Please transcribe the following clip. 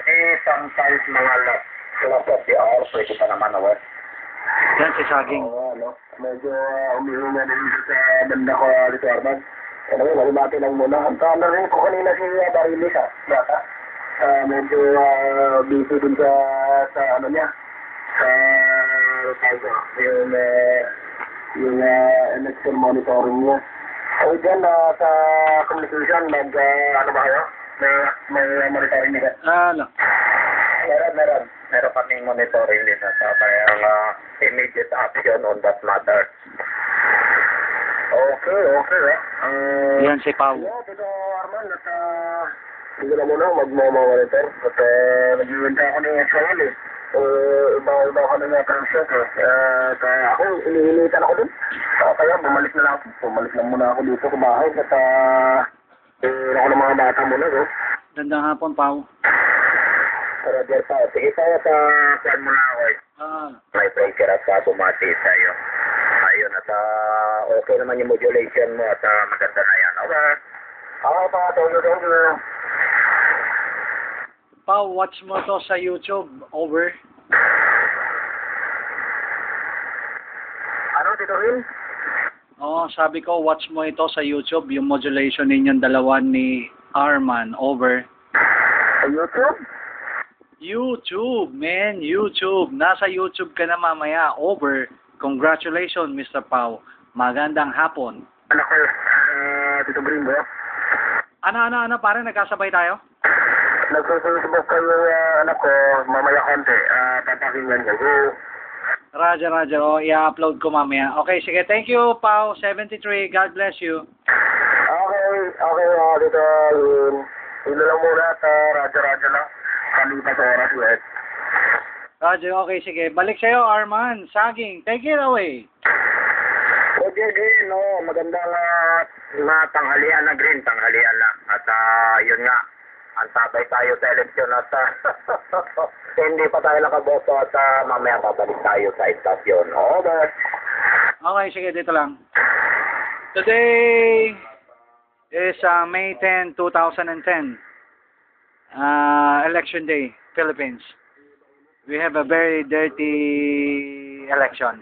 di sometimes mga last of the hour, pwede pa naman away. Yan si Saging. Oo, ano, medyo umihinga din dito sa banda ko, dito Arman. Ano yun, nalibati lang muna. Ang narinig ko kanina si Barilis, yata. Medyo busy din sa ano niya, sa yung election monitoring niya. O dyan, sa communication, ano ba kayo? May monitoring niya? Ano? Meron kaming monitoring din sa parang immediate action on that matter. Okay. Yan si Pau. Yeah, dito Arman, at hindi na muna magmamonitor. At nag-iwinta ako ng Israel eh. Iba ako ng transit eh. Ako, inihilitan ako dun. Kaya bumalik na lang ako. Bumalik lang muna ako dito sa bahay. At ako ng mga bata muna. Gandang hapon, Pau. Roger pa. Sige pa sa plan mo na ako eh. May breaker at bumati sa'yo. Ayun, at okay naman yung modulation mo at maganda na yan. Okay. Okay pa, thank you. Pau, watch mo to sa YouTube. Over. Ano, Tito Will? Oo, sabi ko, watch mo ito sa YouTube. Yung modulation ninyong dalawa ni Arman. Over. Sa YouTube? YouTube, man. YouTube. Nasa YouTube ka na mamaya. Over. Congratulations, Mr. Pau. Magandang hapon. Anak ko, Tito Gringo. Ano, pare, nagkasabay tayo? Nag-Facebook kayo, anak ko, mamaya konti. Papakinggan niya. Go. Roger. O, i-upload ko mamaya. Okay, sige. Thank you, Pau. 73. God bless you. Okay, Tito Will. Ilo lang muna at radyo lang. Kalipat oras, wet. Roger, okay, sige. Balik sa'yo, Arman. Saging, take it away. Okay, Green, magandang tanghalian na, Green, tanghalian na. At yun nga, antabay tayo sa eleksyon at hindi pa tayo nakaboto at mamaya babalik tayo sa istasyon. Over. Okay, sige, dito lang. Today is May 10, 2010. Election Day, Philippines. We have a very dirty election.